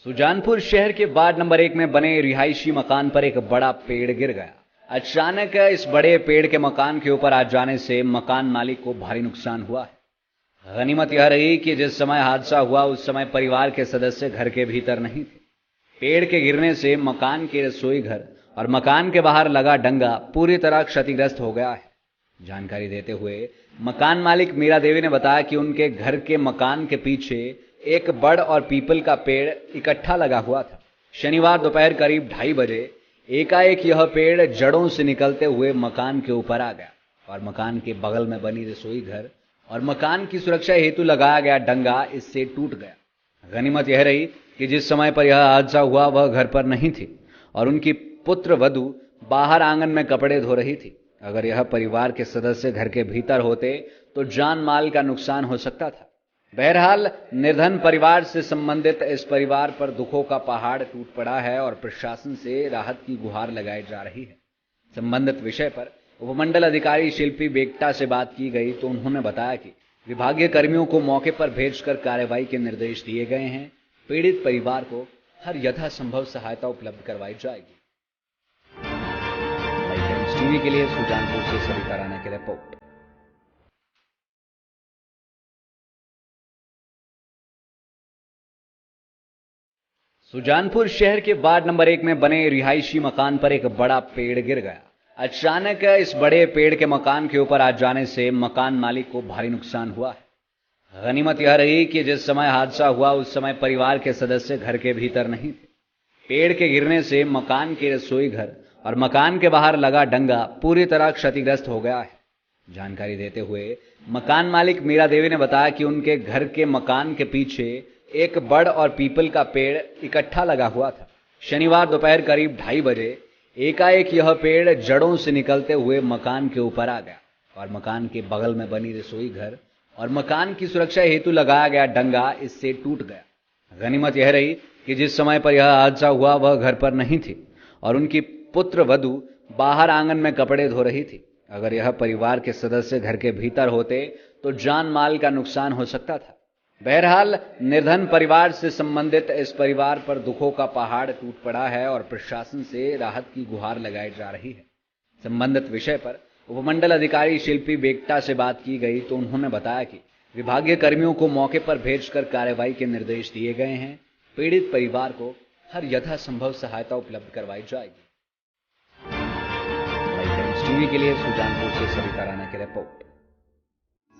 सुजानपुर शहर के ward number 1 में बने रिहायशी मकान पर एक बड़ा पेड़ गिर गया। अचानक इस बड़े पेड़ के मकान के ऊपर आ जाने से मकान मालिक को भारी नुकसान हुआ है। गनीमत यह रही कि जिस समय हादसा हुआ उस समय परिवार के सदस्य घर के भीतर नहीं थे। पेड़ के गिरने से मकान के रसोई घर और मकान के बाहर लगा डंगा पूरी तरह क्षतिग्रस्त हो गया है। जानकारी देते हुए मकान मालिक मीरा देवी ने बताया कि उनके घर के मकान के पीछे एक बड़ और पीपल का पेड़ इकट्ठा लगा हुआ था। शनिवार दोपहर करीब 2:30 बजे एकाएक यह पेड़ जड़ों से निकलते हुए मकान के ऊपर आ गया और मकान के बगल में बनी रसोई घर और मकान की सुरक्षा हेतु लगाया गया डंगा इससे टूट गया। गनीमत यह रही कि जिस समय पर यह हादसा हुआ वह घर पर नहीं थी और उनकी पुत्र वधू बाहर आंगन में कपड़े धो रही थी। अगर यह परिवार के सदस्य घर के भीतर होते तो जान माल का नुकसान हो सकता था। बहरहाल निर्धन परिवार से संबंधित इस परिवार पर दुखों का पहाड़ टूट पड़ा है और प्रशासन से राहत की गुहार लगाई जा रही है। संबंधित विषय पर उपमंडल अधिकारी शिल्पी बेगटा से बात की गई तो उन्होंने बताया कि विभागीय कर्मियों को मौके पर भेजकर कार्रवाई के निर्देश दिए गए हैं। पीड़ित परिवार को हर यथासंभव सहायता उपलब्ध करवाई जाएगी। टीवी के लिए सुजानपुर से सविता राणा की रिपोर्ट। सुजानपुर शहर के वार्ड नंबर 1 में बने रिहायशी मकान पर एक बड़ा पेड़ गिर गया। अचानक इस बड़े पेड़ के मकान के ऊपर आ जाने से मकान मालिक को भारी नुकसान हुआ है। गनीमत यह रही कि जिस समय हादसा हुआ उस समय परिवार के सदस्य घर के भीतर नहीं थे। पेड़ के गिरने से मकान के रसोई घर और मकान के बाहर लगा डंगा पूरी तरह क्षतिग्रस्त हो गया है। जानकारी देते हुए मकान मालिक मीरा देवी ने बताया कि उनके घर के मकान के पीछे एक बड़ और पीपल का पेड़ इकट्ठा लगा हुआ था। शनिवार दोपहर करीब 2:30 बजे एकाएक यह पेड़ जड़ों से निकलते हुए मकान के ऊपर आ गया और मकान के बगल में बनी रसोई घर और मकान की सुरक्षा हेतु लगाया गया डंगा इससे टूट गया। गनीमत यह रही कि जिस समय पर यह हादसा हुआ वह घर पर नहीं थी और उनकी पुत्र वधू बाहर आंगन में कपड़े धो रही थी। अगर यह परिवार के सदस्य घर के भीतर होते तो जान माल का नुकसान हो सकता था। बहरहाल निर्धन परिवार से संबंधित इस परिवार पर दुखों का पहाड़ टूट पड़ा है और प्रशासन से राहत की गुहार लगाई जा रही है। संबंधित विषय पर उपमंडल अधिकारी शिल्पी बेगटा से बात की गई तो उन्होंने बताया कि विभागीय कर्मियों को मौके पर भेजकर कार्रवाई के निर्देश दिए गए हैं। पीड़ित परिवार को हर यथासंभव सहायता उपलब्ध करवाई जाएगी। टीवी के लिए सुजानपुर से सविता राणा की रिपोर्ट।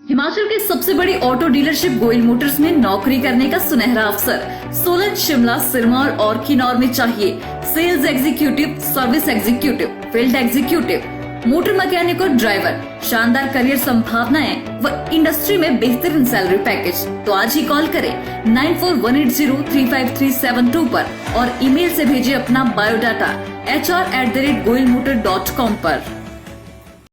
हिमाचल की सबसे बड़ी ऑटो डीलरशिप गोयल मोटर्स में नौकरी करने का सुनहरा अवसर सोलन, शिमला, सिरमौर और किन्नौर में चाहिए sales executive, service executive, field executive, motor mechanic और ड्राइवर। शानदार करियर संभावनाएं व इंडस्ट्री में बेहतरीन सैलरी पैकेज। तो आज ही कॉल करें 9418035372 पर और ईमेल से भेजिए अपना बायोडाटा hr@goyalmotor.com पर।